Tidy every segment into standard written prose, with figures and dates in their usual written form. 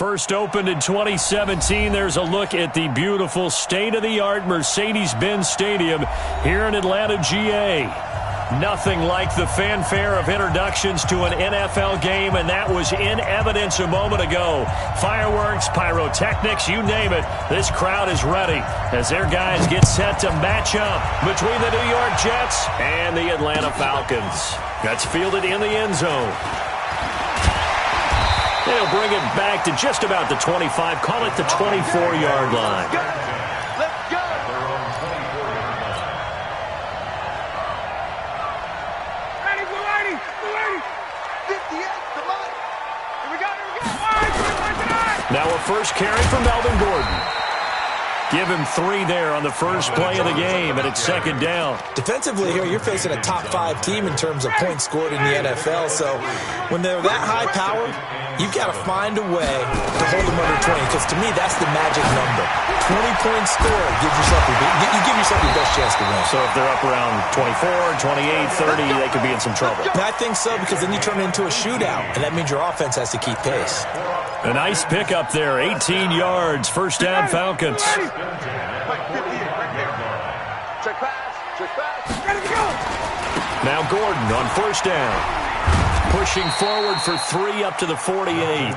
First opened in 2017, there's a look at the beautiful state-of-the-art Mercedes-Benz Stadium here in Atlanta, GA. Nothing like the fanfare of introductions to an NFL game, and that was in evidence a moment ago. Fireworks, pyrotechnics, you name it. This crowd is ready as their guys get set to match up between the New York Jets and the Atlanta Falcons. That's fielded in the end zone. They'll bring it back to just about the 25, call it the 24-yard line. Let's go! Ready, we're ready, we're ready. 58, come on. Here we go, here we go. All right, now a first carry from Melvin Gordon. Give him 3 there on the first play of the game, and it's second down. Defensively here, you're facing a top-5 team in terms of points scored in the NFL, so when they're that high power, you've got to find a way to hold them under 20, because to me, that's the magic number. 20 points scored gives yourself you give yourself your best chance to win. So if they're up around 24, 28, 30, they could be in some trouble. And I think so, because then you turn it into a shootout, and that means your offense has to keep pace. A nice pickup there, 18 yards, first down Falcons. Check pass, check pass. Ready to go. Now Gordon on first down. Pushing forward for 3 up to the 48.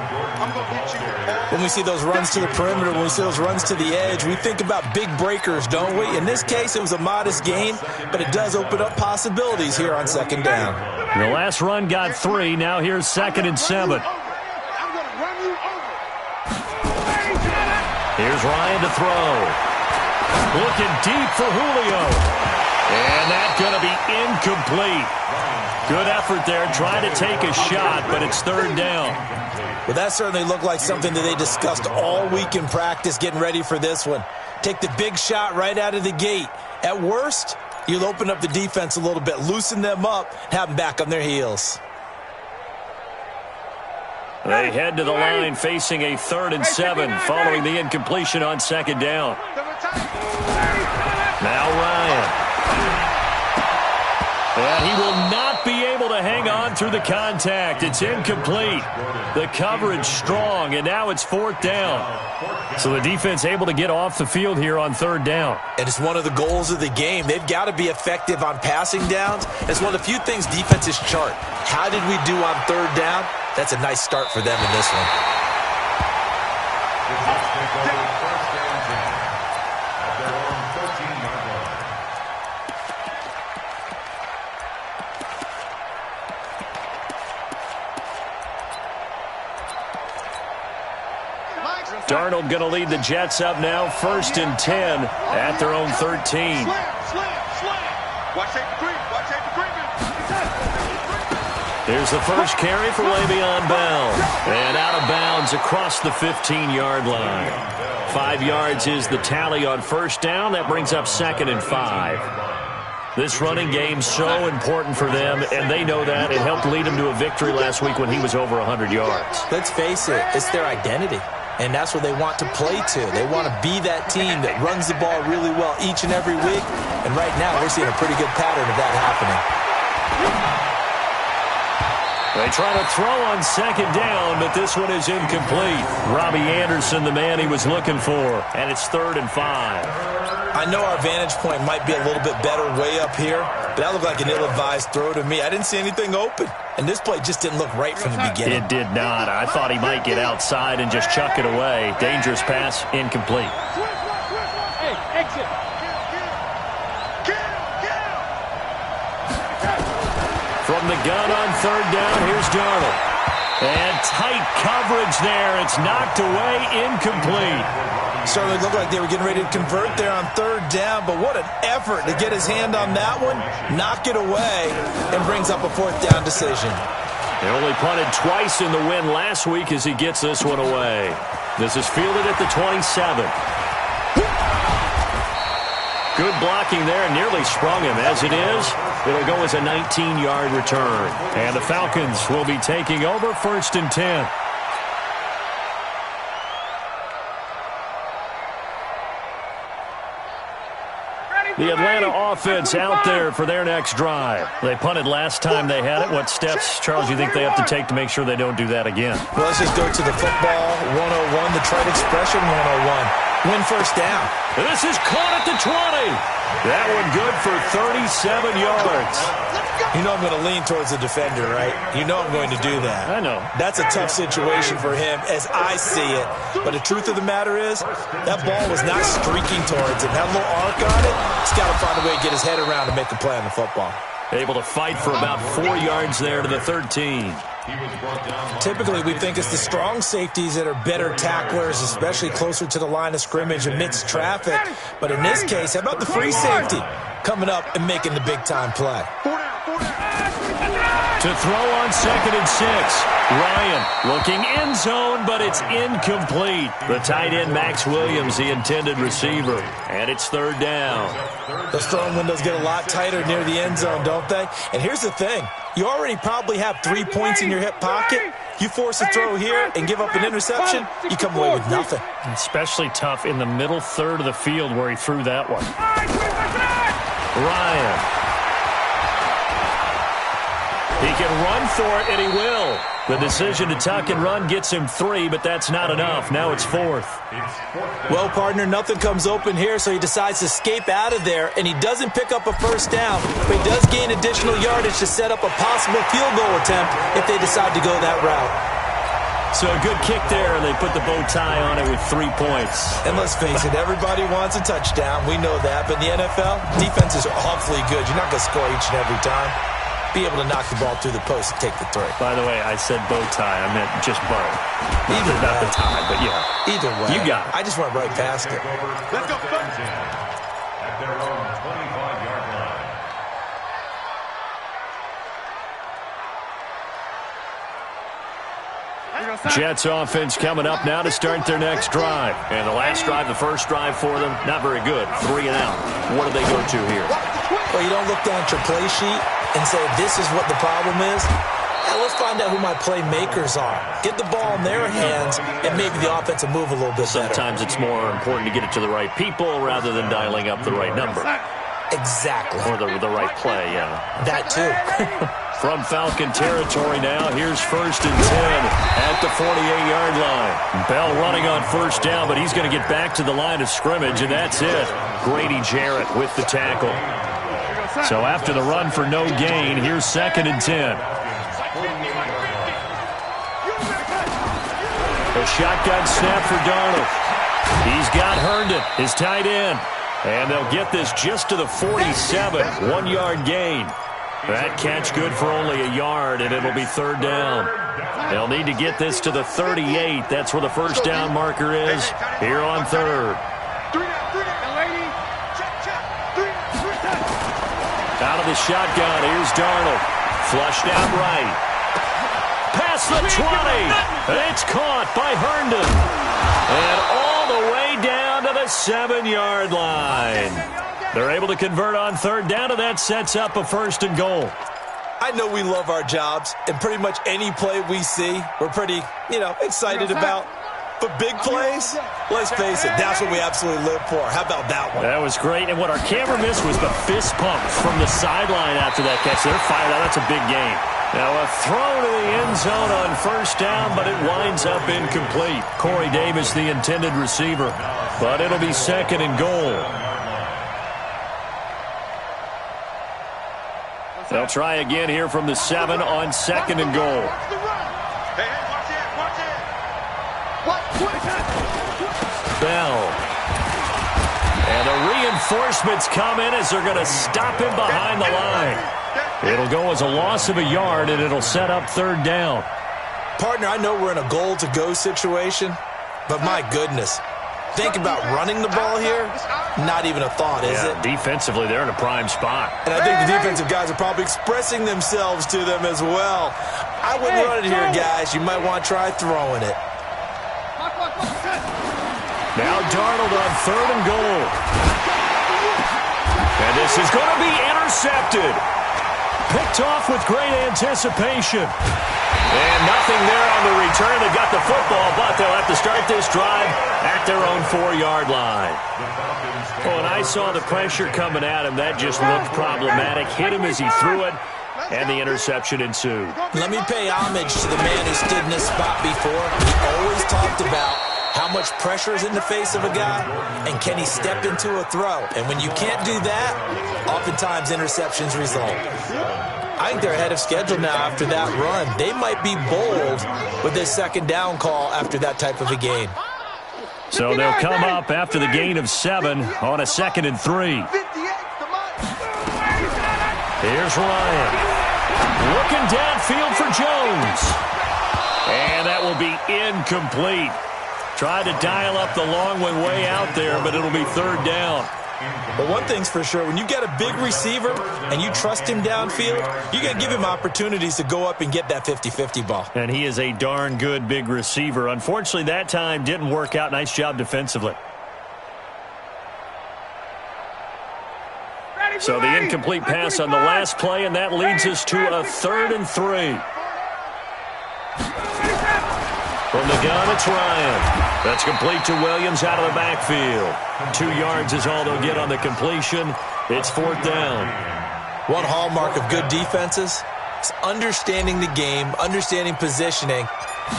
When we see those runs to the perimeter, when we see those runs to the edge, we think about big breakers, don't we? In this case, it was a modest gain, but it does open up possibilities here on second down. The last run got 3. Now here's 2nd and 7. Here's Ryan to throw. Looking deep for Julio. And that's going to be incomplete. Good effort there, trying to take a shot, but it's third down. Well, that certainly looked like something that they discussed all week in practice, getting ready for this one. Take the big shot right out of the gate. At worst, you'll open up the defense a little bit, loosen them up, have them back on their heels. They head to the line facing a 3rd and 7 following the incompletion on second down. Now Ryan. And he will not be able to hang on through the contact. It's incomplete. The coverage strong, and now it's 4th down. So the defense able to get off the field here on 3rd down. And it's one of the goals of the game. They've got to be effective on passing downs. It's one of the few things defenses chart. How did we do on 3rd down? That's a nice start for them in this one. Darnold going to lead the Jets up now, 1st and 10 at their own 13. Here's the first carry for Le'Veon Bell. And out of bounds across the 15-yard line. 5 yards is the tally on first down. That brings up 2nd and 5. This running game so important for them, and they know that. It helped lead them to a victory last week when he was over 100 yards. Let's face it, it's their identity. And that's what they want to play to. They want to be that team that runs the ball really well each and every week. And right now, we're seeing a pretty good pattern of that happening. They try to throw on second down, but this one is incomplete. Robbie Anderson, the man he was looking for, and it's 3rd and 5. I know our vantage point might be a little bit better way up here, but that looked like an ill-advised throw to me. I didn't see anything open, and this play just didn't look right from the beginning. It did not. I thought he might get outside and just chuck it away. Dangerous pass, incomplete. Hey, exit. From the gun on 3rd down, here's Darnold. And tight coverage there. It's knocked away, incomplete. Certainly looked like they were getting ready to convert there on 3rd down, but what an effort to get his hand on that one, knock it away, and brings up a 4th down decision. They only punted twice in the win last week as he gets this one away. This is fielded at the 27. Good blocking there, nearly sprung him. As it is, it'll go as a 19-yard return. And the Falcons will be taking over 1st and 10. Ready, The Atlanta offense out there for their next drive. They punted last time they had it. What steps, Charles, you think they have to take to make sure they don't do that again? Well, let's just go to the football 101, the trite expression 101. Win first down. This is caught at the 20. That one good for 37 yards. You know I'm going to lean towards the defender, right? You know I'm going to do that. I know. That's a tough situation for him as I see it. But the truth of the matter is, that ball was not streaking towards him. That little arc on it, he's got to find a way to get his head around and make a play on the football. Able to fight for about 4 yards there to the 13. Typically, we think it's the strong safeties that are better tacklers, especially closer to the line of scrimmage amidst traffic. But in this case, how about the free safety coming up and making the big-time play? To throw on 2nd and 6. Ryan looking end zone, but it's incomplete. The tight end, Max Williams, the intended receiver. And it's 3rd down. Those throwing windows get a lot tighter near the end zone, don't they? And here's the thing. You already probably have 3 points in your hip pocket. You force a throw here and give up an interception, you come away with nothing. Especially tough in the middle third of the field where he threw that one. Ryan. He can run for it, and he will. The decision to tuck and run gets him 3, but that's not enough. Now it's 4th. Well, partner, nothing comes open here, so he decides to escape out of there, and he doesn't pick up a first down, but he does gain additional yardage to set up a possible field goal attempt if they decide to go that route. So a good kick there, and they put the bow tie on it with 3 points. And let's face it, everybody wants a touchdown. We know that, but in the NFL, defenses are awfully good. You're not going to score each and every time. Be able to knock the ball through the post and take the 3. By the way, I said bow tie. I meant just bow. Not the tie, but yeah. Either way. You got it. I just went right past it. Let's go. At their own 25-yard line. Jets offense coming up now to start their next drive. And the last drive, the first drive for them, not very good. 3 and out. What do they go to here? Well, you don't look down at your play sheet and say, this is what the problem is. Now, let's find out who my playmakers are. Get the ball in their hands, and maybe the offense will move a little bit better. Sometimes it's more important to get it to the right people rather than dialing up the right number. Exactly. Or the right play, yeah. That too. From Falcon territory now, here's 1st and 10 at the 48-yard line. Bell running on first down, but he's going to get back to the line of scrimmage, and that's it. Grady Jarrett with the tackle. So after the run for no gain, here's 2nd and 10. A shotgun snap for Darnold. He's got Herndon, his tight end. And they'll get this just to the 47, 1-yard gain. That catch good for only a yard, and it'll be 3rd down. They'll need to get this to the 38. That's where the first down marker is here on 3rd. Out of the shotgun, here's Darnold. Flushed out right. Past the 20. It's caught by Herndon. And all the way down to the 7-yard line. They're able to convert on 3rd down, and that sets up a 1st and goal. I know we love our jobs, and pretty much any play we see, we're pretty, excited about. But big plays, let's face it, that's what we absolutely live for. How about that one? That was great, and what our camera missed was the fist pumps from the sideline after that catch. They're fired out. That's a big game. Now a throw to the end zone on 1st down, but it winds up incomplete. Corey Davis, the intended receiver, but it'll be 2nd and goal. They'll try again here from the 7 on 2nd and goal. Bell. And the reinforcements come in as they're going to stop him behind the line. It'll go as a loss of a yard, and it'll set up 3rd down. Partner, I know we're in a goal-to-go situation, but my goodness. Think about running the ball here. Not even a thought, is it? Defensively, they're in a prime spot. And I think the defensive guys are probably expressing themselves to them as well. I wouldn't run it here, guys. You might want to try throwing it. Now Darnold on 3rd and goal. And this is going to be intercepted. picked off with great anticipation. And nothing there on the return. They've got the football, but they'll have to start this drive at their own 4-yard line. Oh, and I saw the pressure coming at him. That just looked problematic. Hit him as he threw it, and the interception ensued. Let me pay homage to the man who stood in this spot before. He always talked about how much pressure is in the face of a guy, and can he step into a throw? And when you can't do that, oftentimes interceptions result. I think they're ahead of schedule now after that run. They might be bold with this second down call after that type of a gain. So they'll come up after the gain of 7 on a 2nd and 3. Here's Ryan. Looking downfield for Jones. And that will be incomplete. Tried to dial up the long one way out there, but it'll be 3rd down. But one thing's for sure, when you get a big receiver and you trust him downfield, you're going to give him opportunities to go up and get that 50-50 ball. And he is a darn good big receiver. Unfortunately, that time didn't work out. Nice job defensively. So the incomplete pass on the last play, and that leads us to a 3rd and 3. From the gun, it's Ryan. That's complete to Williams out of the backfield. 2 yards is all they'll get on the completion. It's 4th down. One hallmark of good defenses is understanding the game, understanding positioning,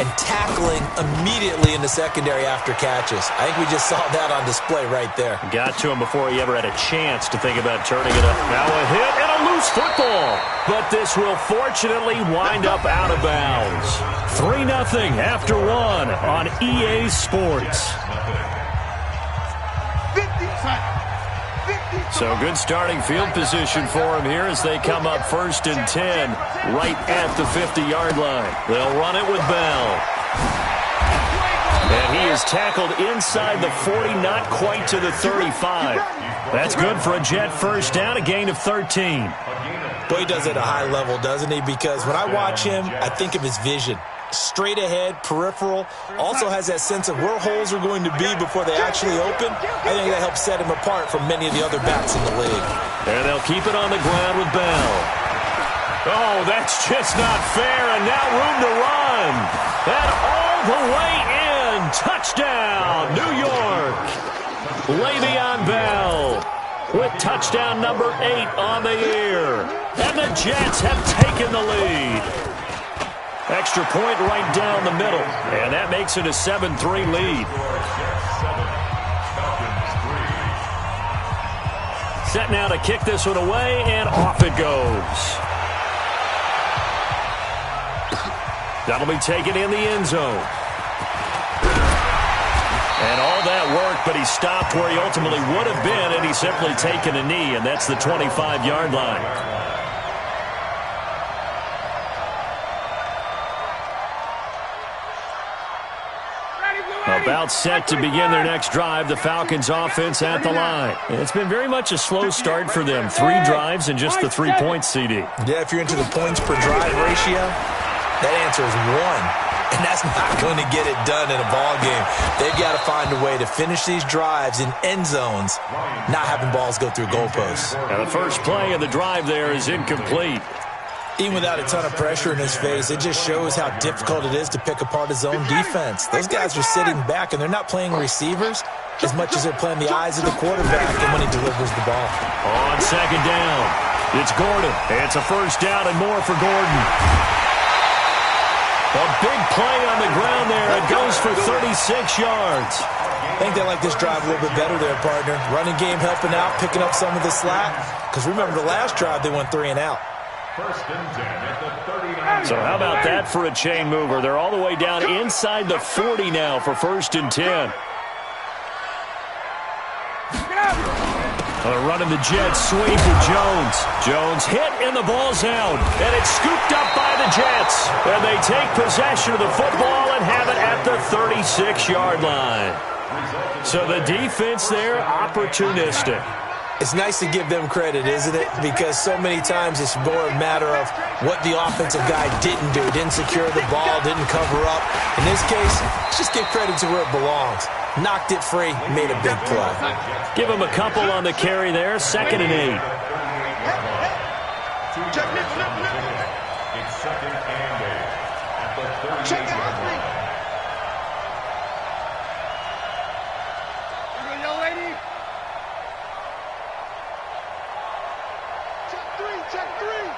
and tackling immediately in the secondary after catches. I think we just saw that on display right there. Got to him before he ever had a chance to think about turning it up. Now a hit and a loose football. But this will fortunately wind up out of bounds. 3-0 after 1 on EA Sports. So good starting field position for him here as they come up 1st and 10 right at the 50-yard line. They'll run it with Bell. And he is tackled inside the 40, not quite to the 35. That's good for a Jet 1st down, a gain of 13. Boy, he does it at a high level, doesn't he? Because when I watch him, I think of his vision. Straight ahead, peripheral, also has that sense of where holes are going to be before they actually open. I think that helps set him apart from many of the other backs in the league. And they'll keep it on the ground with Bell. Oh, that's just not fair, and now room to run. And all the way in. Touchdown, New York. Le'Veon Bell with touchdown number 8 on the year. And the Jets have taken the lead. Extra point right down the middle, and that makes it a 7-3 lead. Set now to kick this one away, and off it goes. That'll be taken in the end zone. And all that work, but he stopped where he ultimately would have been, and he's simply taken a knee, and that's the 25-yard line. About set to begin their next drive, the Falcons offense at the line. It's been very much a slow start for them. 3 drives and just the 3 points, CD. Yeah, if you're into the points per drive ratio, that answer is 1. And that's not going to get it done in a ball game. They've got to find a way to finish these drives in end zones, not having balls go through goalposts. Now the first play of the drive there is incomplete. Even without a ton of pressure in his face, it just shows how difficult it is to pick apart his own defense. Those guys are sitting back, and they're not playing receivers as much as they're playing the eyes of the quarterback and when he delivers the ball. On second down, it's Gordon. It's a 1st down and more for Gordon. A big play on the ground there. It goes for 36 yards. I think they like this drive a little bit better there, partner. Running game helping out, picking up some of the slack. Because remember, the last drive, they went 3 and out. 1st and 10 at the 39. So how about that for a chain mover? They're all the way down inside the 40 now for 1st and 10. Running the jet sweep with Jones. Jones hit and the ball's out. And it's scooped up by the Jets. And they take possession of the football and have it at the 36-yard line. So the defense there, opportunistic. It's nice to give them credit, isn't it? Because so many times it's more a matter of what the offensive guy didn't do. Didn't secure the ball, didn't cover up. In this case, let's just give credit to where it belongs. Knocked it free, made a big play. Give him a couple on the carry there, 2nd and 8. Check it, It's second and 8 at the 38-yard check it. line. Here we go, young lady. Check three.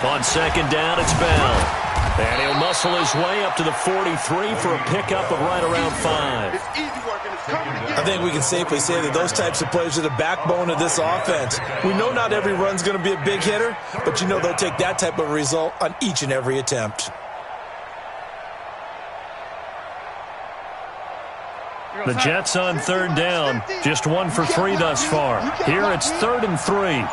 On second down, it's Bell. And he'll muscle his way up to the 43 for a pickup of right around 5. It's easy work and it's coming together. I think we can safely say that those types of plays are the backbone of this offense. We know not every run's going to be a big hitter, but you know they'll take that type of result on each and every attempt. The Jets on third down, just 1 for 3 thus far. Here it's 3rd and 3.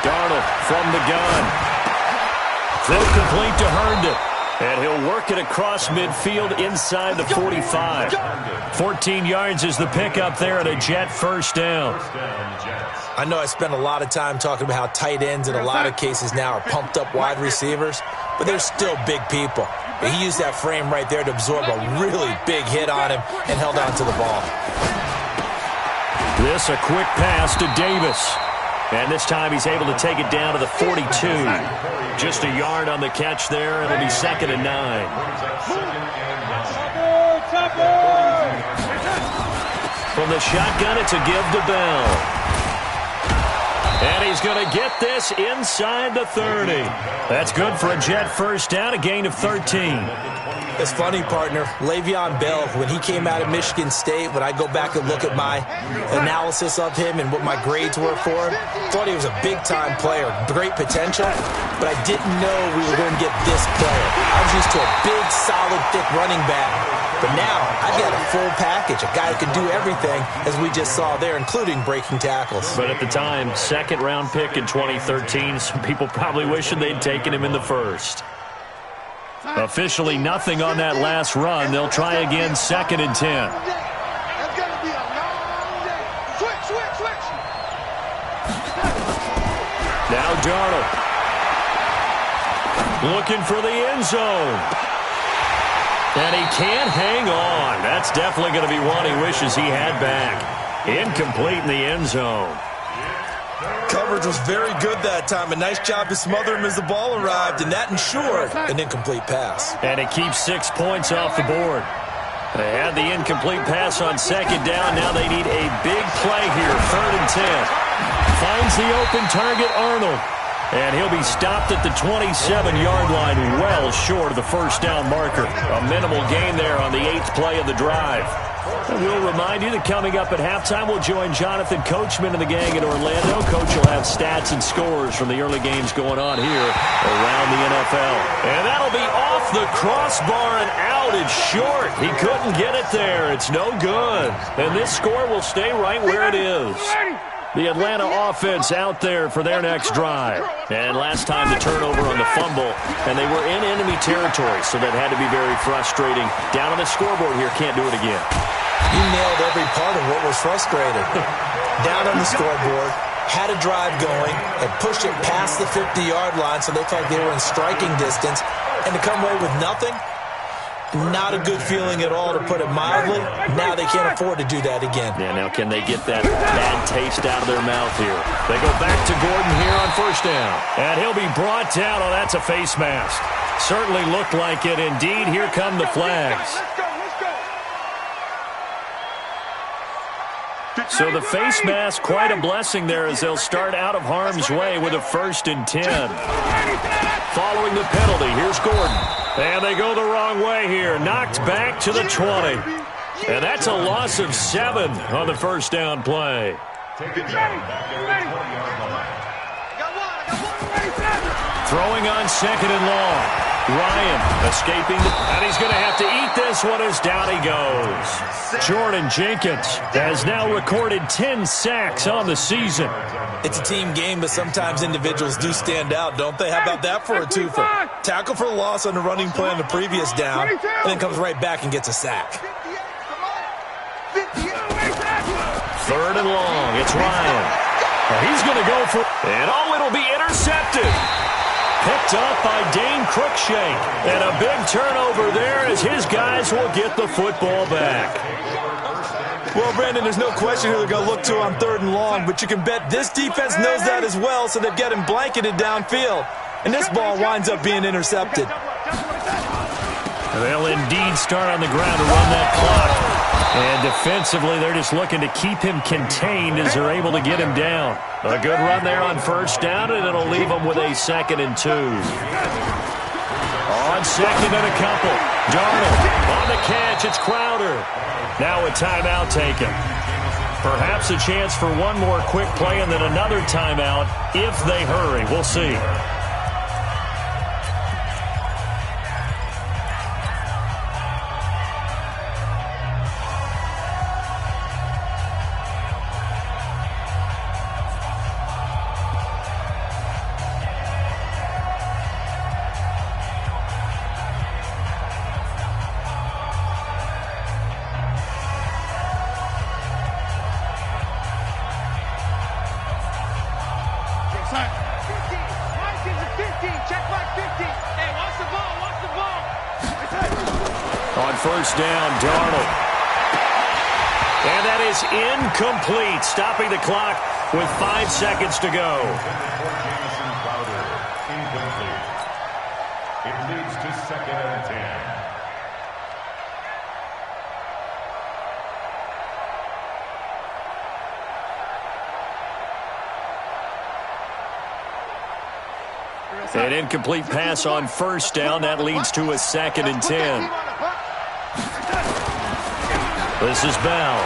Darnold from the gun. Throw complete to Herndon. And he'll work it across midfield inside the 45. 14 yards is the pickup there at a Jet first down. I know I spent a lot of time talking about how tight ends in a lot of cases now are pumped up wide receivers, but they're still big people. But he used that frame right there to absorb a really big hit on him and held on to the ball. This a quick pass to Davis. And this time he's able to take it down to the 42. Just a yard on the catch there. It'll be 2nd and 9. From the shotgun, it's a give to Bell. And he's going to get this inside the 30. That's good for a Jet first down, a gain of 13. It's funny, partner. Le'Veon Bell, when he came out of Michigan State, when I go back and look at my analysis of him and what my grades were for him, thought he was a big-time player, great potential, but I didn't know we were going to get this player. I was used to a big, solid, thick running back, but now I've got a full package, a guy who can do everything, as we just saw there, including breaking tackles. But at the time, 2nd-round pick in 2013, some people probably wishing they'd taken him in the 1st. Officially nothing on that last run. They'll try again, 2nd and 10. That's going to be a long day. Switch. Now Darnold. Looking for the end zone. And he can't hang on. That's definitely going to be one he wishes he had back. Incomplete in the end zone. Coverage was very good that time. A nice job to smother him as the ball arrived, and that ensured an incomplete pass. And it keeps 6 points off the board. They had the incomplete pass on 2nd down. Now they need a big play here. 3rd and 10. Finds the open target, Arnold. And he'll be stopped at the 27-yard line, well short of the first down marker. A minimal gain there on the 8th play of the drive. And we'll remind you that coming up at halftime, we'll join Jonathan Coachman and the gang in Orlando. Coach will have stats and scores from the early games going on here around the NFL. And that'll be off the crossbar and out. It's short. He couldn't get it there. It's no good. And this score will stay right where it is. The Atlanta offense out there for their next drive. And last time the turnover on the fumble, and they were in enemy territory, so that had to be very frustrating. Down on the scoreboard here, can't do it again. You nailed every part of what was frustrating. Down on the scoreboard, had a drive going, and pushed it past the 50-yard line so they felt like they were in striking distance, and to come away with nothing, not a good feeling at all, to put it mildly. Now they can't afford to do that again. Yeah, now can they get that bad taste out of their mouth here? They go back to Gordon here on 1st down. And he'll be brought down. Oh, that's a face mask. Certainly looked like it. Indeed, here come the flags. So the face mask, quite a blessing there, as they'll start out of harm's way with a 1st and 10. Following the penalty, here's Gordon. And they go the wrong way here. Knocked back to the 20. And that's a loss of 7 on the 1st down play. Throwing on 2nd and long. Ryan escaping, and he's going to have to eat this one as down he goes. Jordan Jenkins has now recorded 10 sacks on the season. It's a team game, but sometimes individuals do stand out, don't they? How about that for a twofer? Tackle for loss on the running play on the previous down, and then comes right back and gets a sack. 3rd and long. It's Ryan. And he's going to go for, and it'll be intercepted. Picked up by Dane Cruikshank. And a big turnover there as his guys will get the football back. Well, Brandon, there's no question who they're going to look to on 3rd and long, but you can bet this defense knows that as well, so they've got him blanketed downfield. And this ball winds up being intercepted. They'll indeed start on the ground to run that clock. And defensively, they're just looking to keep him contained as they're able to get him down. A good run there on 1st down, and it'll leave them with a 2nd and 2. On 2nd and a couple. Darnold on the catch. It's Crowder. Now a timeout taken. Perhaps a chance for one more quick play and then another timeout if they hurry. We'll see. On 1st down, Darnold. And that is incomplete, stopping the clock with 5 seconds to go. Incomplete. It leads to 2nd and 10. An incomplete pass on 1st down. That leads to a 2nd and 10. This is Bell.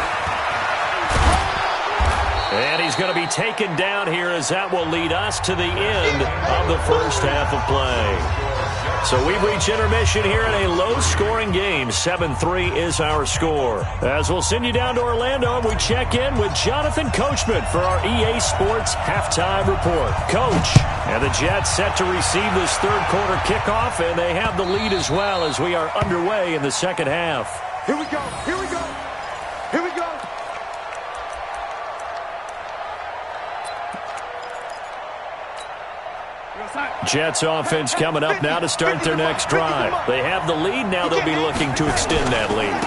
And he's going to be taken down here as that will lead us to the end of the 1st half of play. So we've reached intermission here in a low-scoring game. 7-3 is our score. As we'll send you down to Orlando, and we check in with Jonathan Coachman for our EA Sports Halftime Report. Coach, and the Jets set to receive this 3rd quarter kickoff, and they have the lead as well as we are underway in the 2nd half. Here we go. Here we go. Here we go. Jets offense coming up now to start their next drive. They have the lead. Now they'll be looking to extend that lead.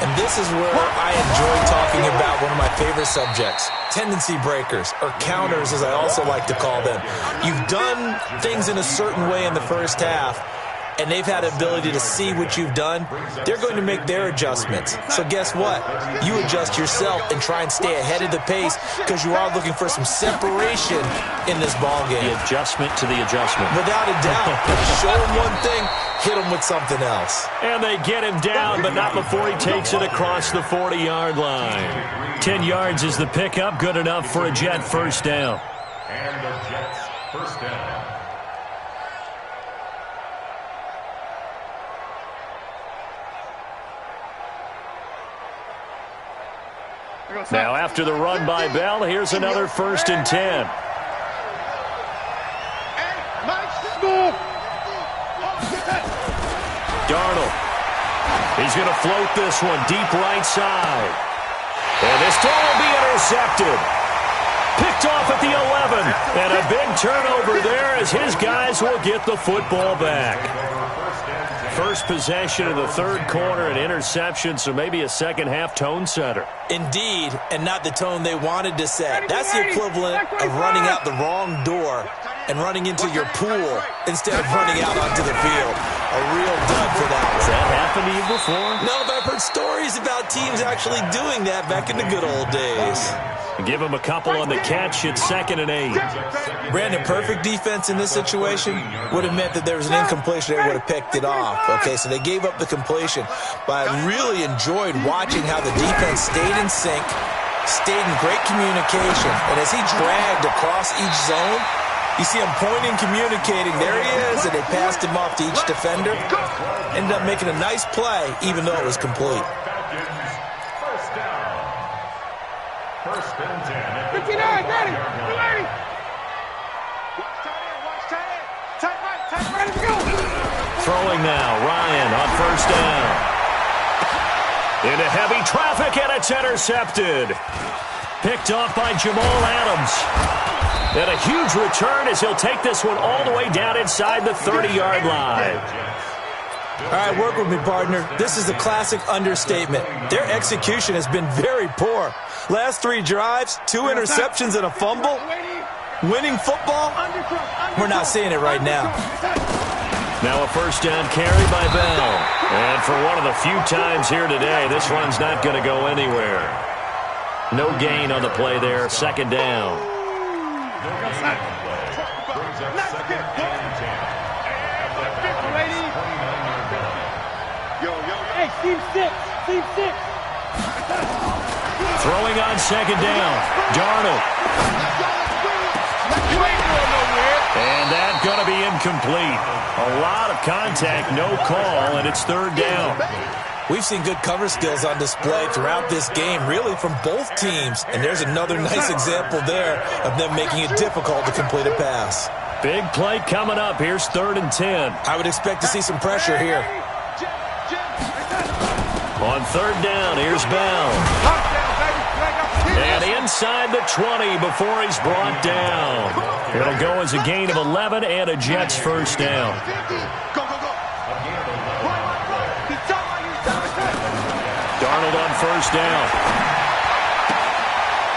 And this is where I enjoy talking about one of my favorite subjects, tendency breakers, or counters as I also like to call them. You've done things in a certain way in the 1st half, and they've had the ability to see what you've done. They're going to make their adjustments. So guess what? You adjust yourself and try and stay ahead of the pace because you are looking for some separation in this ballgame. The adjustment to the adjustment. Without a doubt. Show them one thing, hit them with something else. And they get him down, but not before he takes it across the 40-yard line. 10 yards is the pickup, good enough for a Jet 1st down. And the Jets 1st down. Now after the run by Bell, here's another 1st and 10. Darnold. He's going to float this one deep right side. And this throw will be intercepted. Picked off at the 11. And a big turnover there as his guys will get the football back. First possession of the 3rd quarter, an interception, so maybe a 2nd half tone setter. Indeed, and not the tone they wanted to set. That's the equivalent of running out the wrong door and running into your pool instead of running out onto the field. A real dud for that one. Has that happened to you before? No, but I've heard stories about teams actually doing that back in the good old days. Give him a couple on the catch. It's 2nd and 8. Brandon, perfect defense in this situation would have meant that there was an incompletion. They would have picked it off. Okay, so they gave up the completion. But I really enjoyed watching how the defense stayed in sync, stayed in great communication. And as he dragged across each zone, you see him pointing, communicating. There he is, and they passed him off to each defender. Ended up making a nice play, even though it was complete. 1st and 10. 59, ready, ready. Watch tight end, tight right, ready to go. Throwing now, Ryan on 1st down. Into heavy traffic, and it's intercepted. Picked off by Jamal Adams. And a huge return as he'll take this one all the way down inside the 30-yard line. All right, work with me, partner. This is a classic understatement. Their execution has been very poor. Last 3 drives, 2 interceptions and a fumble. Winning football? We're not seeing it right now. Now a first down carry by Bell. And for one of the few times here today, this run's not going to go anywhere. No gain on the play there. Second down. Team 6. Throwing on second down. Darnold. And that's going to be incomplete. A lot of contact, no call, and it's third down. We've seen good cover skills on display throughout this game, really from both teams. And there's another nice example there of them making it difficult to complete a pass. Big play coming up. Here's 3rd and 10. I would expect to see some pressure here. On third down, here's Bell. And inside the 20 before he's brought down. It'll go as a gain of 11 and a Jets first down. Darnold on first down.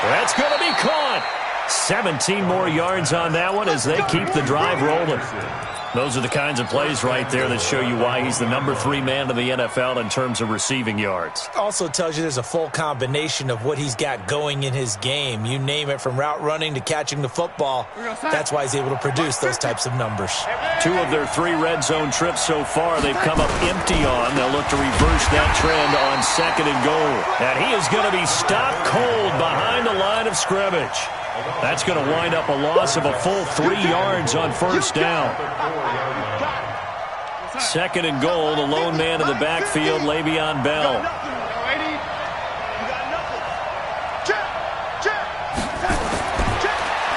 That's going to be caught. 17 more yards on that one as they keep the drive rolling. Those are the kinds of plays right there that show you why he's the number 3 man in the NFL in terms of receiving yards. Also tells you there's a full combination of what he's got going in his game. You name it, from route running to catching the football. That's why he's able to produce those types of numbers. 2 of their 3 red zone trips so far they've come up empty on. They'll look to reverse that trend on second and goal. And he is going to be stopped cold behind the line of scrimmage. That's going to wind up a loss of a full 3 yards on first down. Second and goal, the lone man in the backfield, Le'Veon Bell.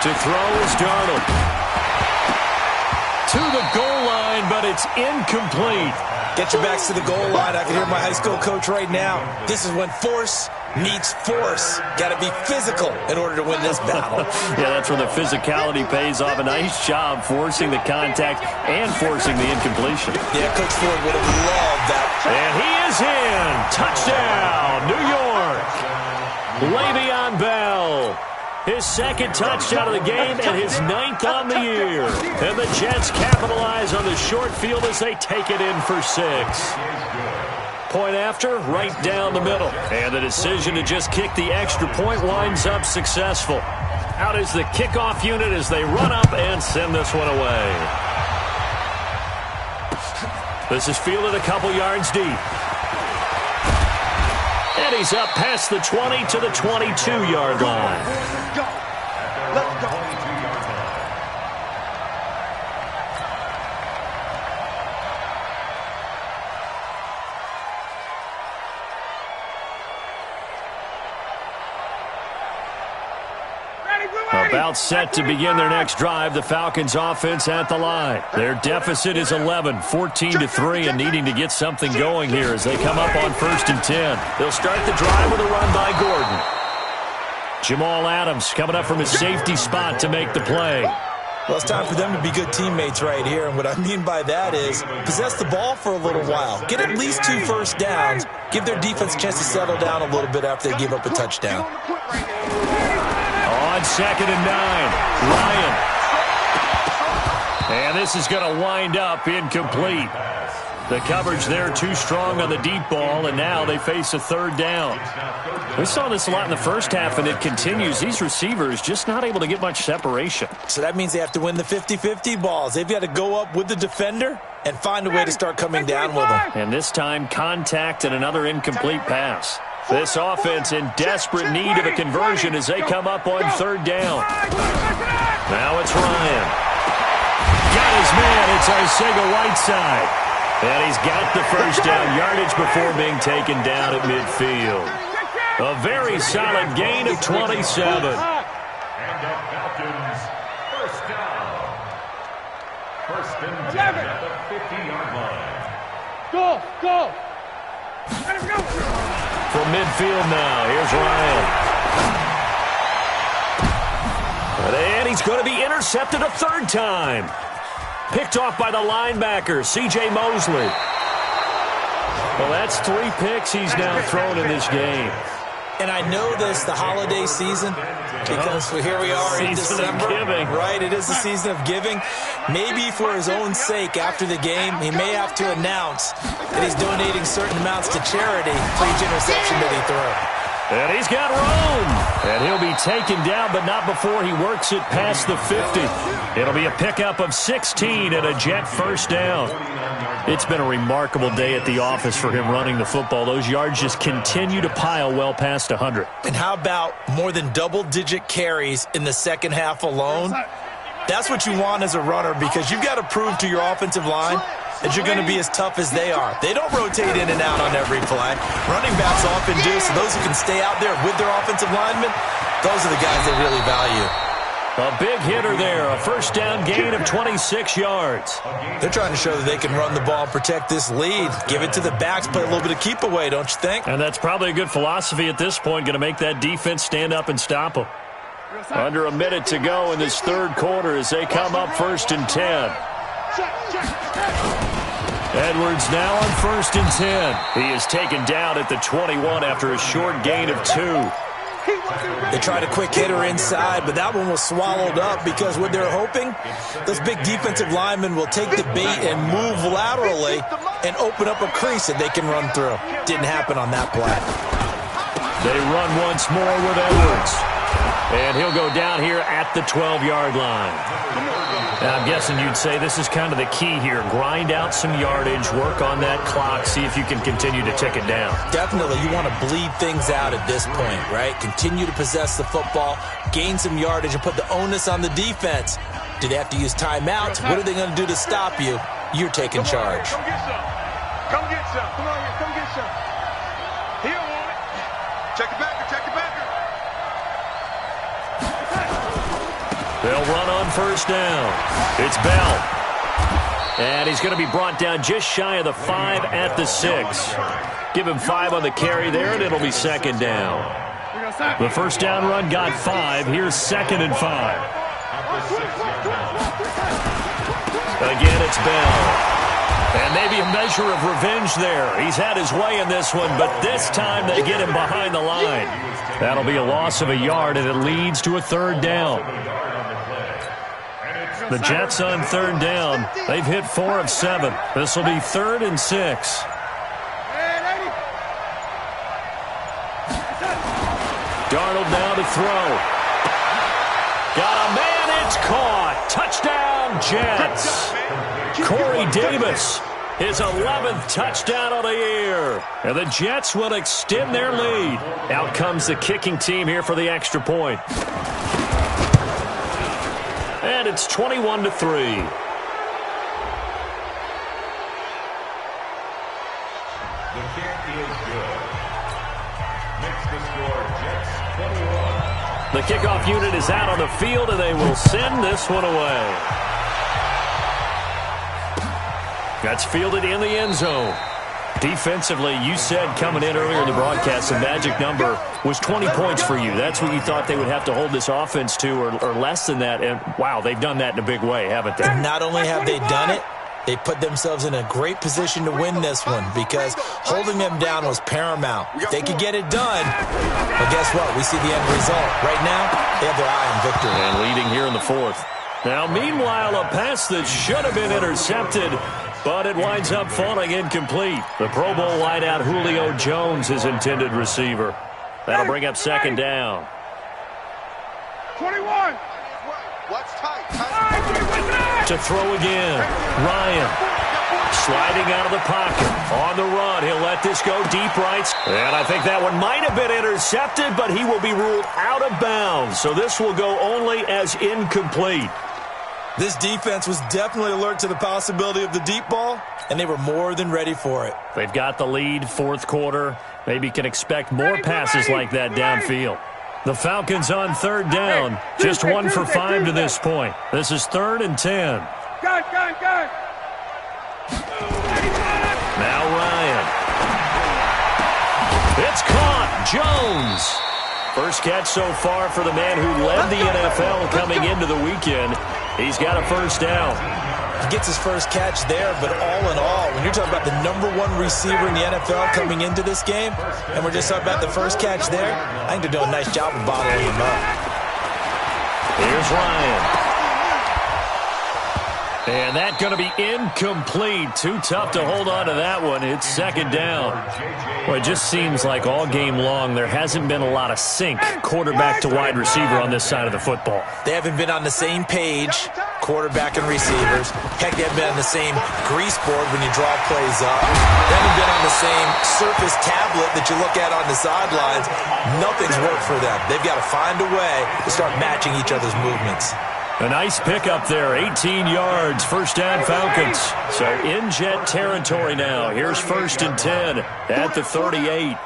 To throw is Darnold. To the goal line, but it's incomplete. Get your backs to the goal line. I can hear my high school coach right now. This is when force meets force. Got to be physical in order to win this battle. Yeah, that's where the physicality pays off. A nice job forcing the contact and forcing the incompletion. Yeah, Coach Ford would have loved that. And he is in. Touchdown, New York. Le'Veon Bell. His 2nd touchdown of the game and his 9th on the year. And the Jets capitalize on the short field as they take it in for 6. Point after, right down the middle. And the decision to just kick the extra point winds up successful. Out is the kickoff unit as they run up and send this one away. This is fielded a couple yards deep. And he's up past the 20 to the 22-yard line. Let's go. About set to begin their next drive, the Falcons offense at the line. Their deficit is 11, 14-3, and needing to get something going here as they come up on 1st and 10. They'll start the drive with a run by Gordon. Jamal Adams coming up from his safety spot to make the play. Well, it's time for them to be good teammates right here, and what I mean by that is possess the ball for a little while. Get at least 2 first downs. Give their defense a chance to settle down a little bit after they give up a touchdown. On 2nd and 9, Ryan. And this is going to wind up incomplete. The coverage there too strong on the deep ball, and now they face a 3rd down. We saw this a lot in the first half, and it continues. These receivers just not able to get much separation. So that means they have to win the 50-50 balls. They've got to go up with the defender and find a way to start coming down with them. And this time, contact and another incomplete pass. This offense in desperate need of a conversion as they come up on 3rd down. Now it's Ryan. Got his man. It's Arcega-Whiteside. And he's got the first down yardage before being taken down at midfield. A very solid gain of 27. And the Falcons, first down. 1st and 10 at the 50-yard line. Go. Let him go. From midfield now, here's Ryan. And he's going to be intercepted a 3rd time. Picked off by the linebacker, C.J. Mosley. Well, that's 3 picks he's now thrown in this game. And I know this, the holiday season, because here we are in December. Giving. Right, it is the season of giving. Maybe for his own sake, after the game, he may have to announce that he's donating certain amounts to charity for each interception that he threw. And he's got room. And he'll be taken down, but not before he works it past the 50. It'll be a pickup of 16 and a Jet first down. It's been a remarkable day at the office for him running the football. Those yards just continue to pile well past 100. And how about more than double-digit carries in the second half alone? That's what you want as a runner, because you've got to prove to your offensive line that you're going to be as tough as they are. They don't rotate in and out on every play. Running backs often do, so those who can stay out there with their offensive linemen, those are the guys they really value. A big hitter there, a first down gain of 26 yards. They're trying to show that they can run the ball and protect this lead. Give it to the backs, play a little bit of keep away, don't you think? And that's probably a good philosophy at this point, going to make that defense stand up and stop them. Under a minute to go in this third quarter as they come up 1st and 10. Edwards now on 1st and 10. He is taken down at the 21 after a short gain of 2. They tried a quick hitter inside, but that one was swallowed up because what they're hoping, those big defensive linemen will take the bait and move laterally and open up a crease that they can run through. Didn't happen on that play. They run once more with Edwards. And he'll go down here at the 12-yard line. Now, I'm guessing you'd say this is kind of the key here. Grind out some yardage, work on that clock, see if you can continue to tick it down. Definitely. You want to bleed things out at this point, right? Continue to possess the football, gain some yardage, and put the onus on the defense. Do they have to use timeouts? What are they going to do to stop you? You're taking charge. Come get some. Come get some. Come on here. Come get some. He don't want it. Check the backer. Check the backer. They'll run on 1st down. It's Bell. And he's going to be brought down just shy of the 5 at the 6. Give him 5 on the carry there, and it'll be 2nd down. The first down run got 5. Here's 2nd and 5. Again, it's Bell. And maybe a measure of revenge there. He's had his way in this one, but this time they get him behind the line. That'll be a loss of a yard, and it leads to a 3rd down. The Jets on 3rd down. They've hit 4 of 7. This will be 3rd and 6. Darnold now to throw. Got a man, it's caught. Touchdown, Jets. Corey Davis, his 11th touchdown of the year. And the Jets will extend their lead. Out comes the kicking team here for the extra point. And it's 21-3. The kick is good. Makes the score Jets 21. The kickoff unit is out on the field, and they will send this one away. That's fielded in the end zone. Defensively, you said coming in earlier in the broadcast, the magic number was 20 points for you. That's what you thought they would have to hold this offense to, or less than that. And, wow, they've done that in a big way, haven't they? Not only have they done it, they put themselves in a great position to win this one because holding them down was paramount. If they could get it done, well, guess what? We see the end result. Right now, they have their eye on victory. And leading here in the 4th. Now, meanwhile, a pass that should have been intercepted, but it winds up falling incomplete. The Pro Bowl wideout Julio Jones, his intended receiver. That'll bring up 2nd down. 21. What's tight? To throw again. Ryan sliding out of the pocket. On the run, he'll let this go deep right. And I think that one might have been intercepted, but he will be ruled out of bounds. So this will go only as incomplete. This defense was definitely alert to the possibility of the deep ball, and they were more than ready for it. They've got the lead, 4th quarter. Maybe can expect more passes like that downfield. The Falcons on 3rd down. Just 1 for 5 to this point. This is 3rd and 10. Gun. Now Ryan. It's caught. Jones. First catch so far for the man who led the NFL coming into the weekend. He's got a first down. He gets his first catch there, but all in all, when you're talking about the #1 receiver in the NFL coming into this game, and we're just talking about the first catch there, I think they're doing a nice job of bottling him up. Here's Ryan. And that's going to be incomplete. Too tough to hold on to that one. It's second down. Well, it just seems like all game long there hasn't been a lot of sync quarterback to wide receiver on this side of the football. They haven't been on the same page, quarterback and receivers. Heck, they haven't been on the same grease board when you draw plays up. They haven't been on the same surface tablet that you look at on the sidelines. Nothing's worked for them. They've got to find a way to start matching each other's movements. A nice pickup there, 18 yards, first down Falcons. So in Jet territory now. Here's 1st and 10 at the 38.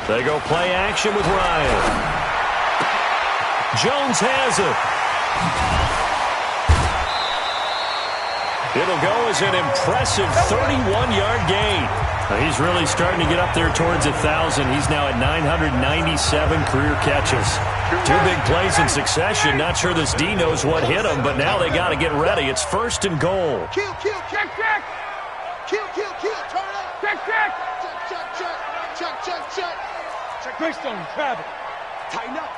They go play action with Ryan. Jones has it. It'll go as an impressive 31-yard gain. He's really starting to get up there towards 1,000. He's now at 997 career catches. 2 big plays in succession. Not sure this D knows what hit him, but now they got to get ready. It's 1st and goal. Kill, check. Kill, turn up. Check. Check Greystone, Travis. Tighten up.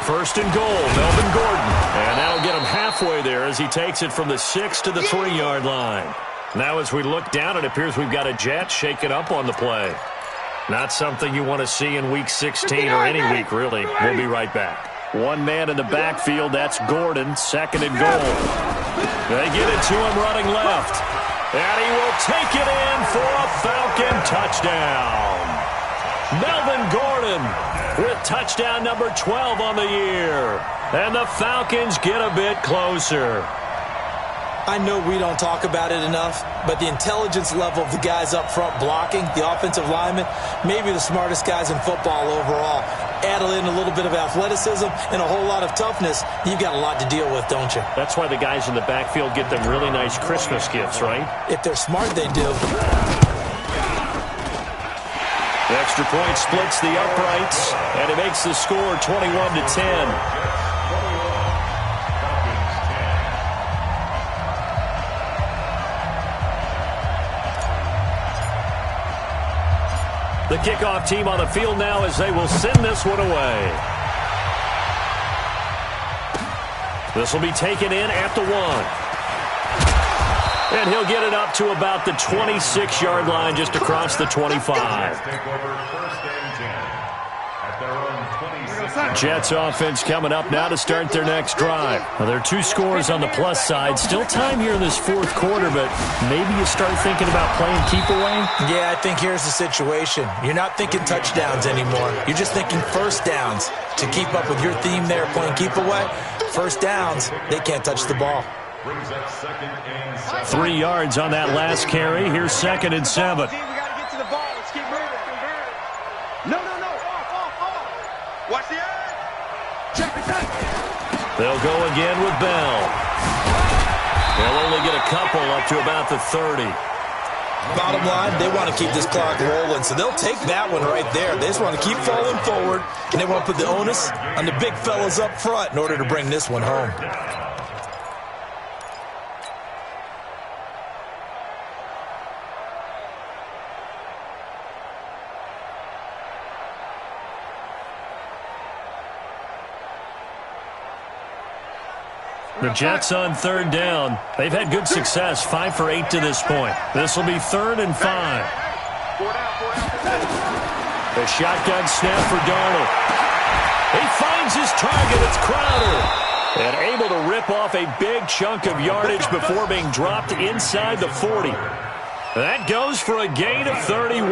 1st and goal, Melvin Gordon. And that'll get him halfway there as he takes it from the 6 to the 3-yard line. Now as we look down, it appears we've got a Jet shaking up on the play. Not something you want to see in Week 16 or any week, really. We'll be right back. One man in the backfield, that's Gordon, 2nd and goal. They get it to him running left. And he will take it in for a Falcon touchdown. Melvin Gordon with touchdown number 12 on the year. And the Falcons get a bit closer. I know we don't talk about it enough, but the intelligence level of the guys up front blocking, the offensive linemen, maybe the smartest guys in football overall. Add in a little bit of athleticism and a whole lot of toughness, you've got a lot to deal with, don't you? That's why the guys in the backfield get them really nice Christmas gifts, right? If they're smart, they do. The extra point splits the uprights, and it makes the score 21-10. The kickoff team on the field now as they will send this one away. This will be taken in at the 1. And he'll get it up to about the 26-yard line just across the 25. Jets offense coming up now to start their next drive. Well, there are 2 scores on the plus side. Still time here in this 4th quarter, but maybe you start thinking about playing keep away? Yeah, I think here's the situation. You're not thinking touchdowns anymore. You're just thinking first downs. To keep up with your theme there, playing keep away, first downs, they can't touch the ball. 3 yards on that last carry. Here's 2nd and 7. We got to get to the ball. Let's keep moving. No. Off. Watch the edge. Check. They'll go again with Bell. They'll only get a couple up to about the 30. Bottom line, they want to keep this clock rolling, so they'll take that one right there. They just want to keep falling forward, and they want to put the onus on the big fellas up front in order to bring this one home. The Jets on 3rd down. They've had good success, 5 for 8 to this point. This will be 3rd and 5. The shotgun snap for Darnold. He finds his target. It's Crowder. And able to rip off a big chunk of yardage before being dropped inside the 40. That goes for a gain of 31.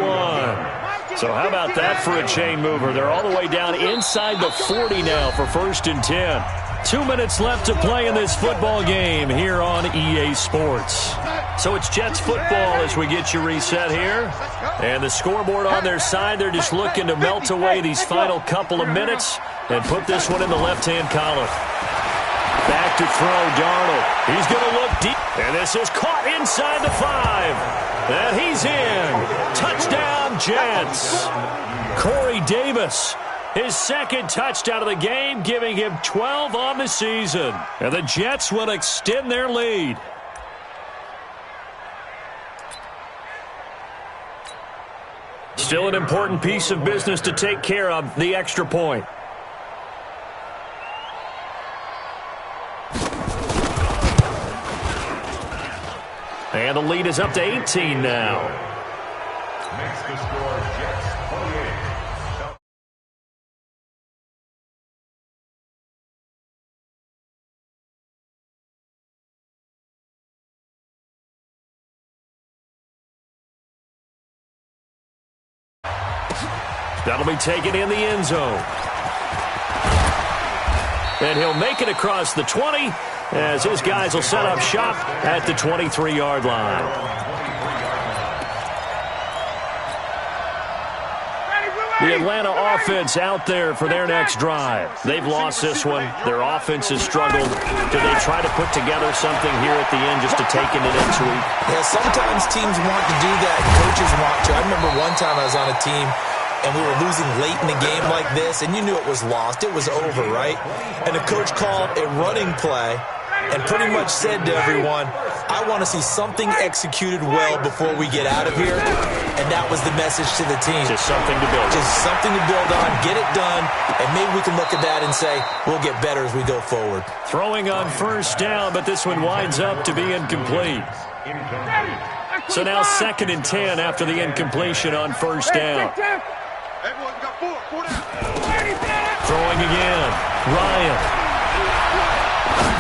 So how about that for a chain mover? They're all the way down inside the 40 now for 1st and 10. 2 minutes left to play in this football game here on EA Sports. So it's Jets football as we get you reset here. And the scoreboard on their side, they're just looking to melt away these final couple of minutes and put this one in the left-hand column. Back to throw, Darnold. He's going to look deep. And this is caught inside the 5. And he's in. Touchdown, Jets. Corey Davis His second touchdown of the game, giving him 12 on the season. And the Jets will extend their lead. Still an important piece of business to take care of, the extra point. And the lead is up to 18 now. Makes the score Jets 28. That'll be taken in the end zone. And he'll make it across the 20 as his guys will set up shop at the 23-yard line. The Atlanta offense out there for their next drive. They've lost this one. Their offense has struggled. Do they try to put together something here at the end just to take into next week? Yeah, sometimes teams want to do that. Coaches want to. I remember one time I was on a team and we were losing late in a game like this, and you knew it was lost. It was over, right? And the coach called a running play and pretty much said to everyone, I want to see something executed well before we get out of here. And that was the message to the team. Just something to build on. Just something to build on, get it done, and maybe we can look at that and say, we'll get better as we go forward. Throwing on first down, but this one winds up to be incomplete. So now 2nd and 10 after the incompletion on first down. Everyone's got four down. Throwing again. Ryan.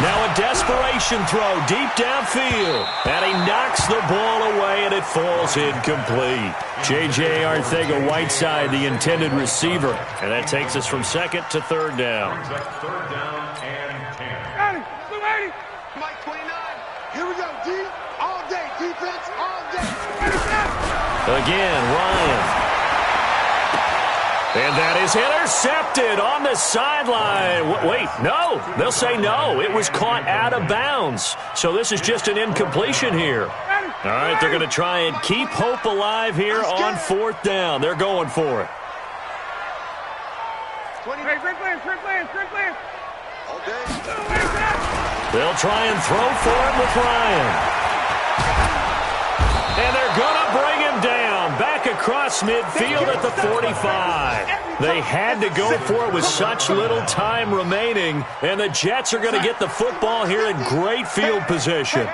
Now a desperation throw deep downfield. And he knocks the ball away, and it falls incomplete. J.J. Arcega-Whiteside, the intended receiver. And that takes us from 2nd to 3rd down. 3rd down and 10. Mike 29. Here we go, D. All day. Defense all day. Again, Ryan. And that is intercepted on the sideline. Wait, no. They'll say no. It was caught out of bounds. So this is just an incompletion here. All right, they're going to try and keep hope alive here on 4th down. They're going for it. 20. Strickland. All day. They'll try and throw for it with Ryan. And they're going to bring him down. Back across midfield at the 45. They had to go for it with such little time remaining. And the Jets are going to get the football here in great field position.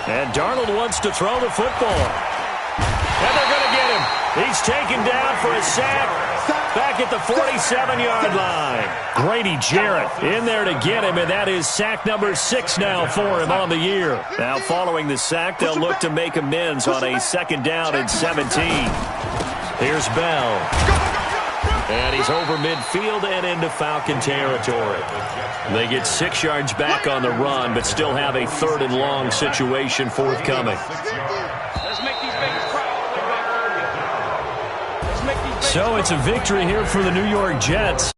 And Darnold wants to throw the football. And they're going to get him. He's taken down for a sack. Back at the 47-yard line. Grady Jarrett in there to get him, and that is sack number 6 now for him on the year. Now following the sack, they'll look to make amends on a 2nd down and 17. Here's Bell. And he's over midfield and into Falcon territory. They get 6 yards back on the run, but still have a 3rd and long situation forthcoming. Let's make these babies proud. So it's a victory here for the New York Jets.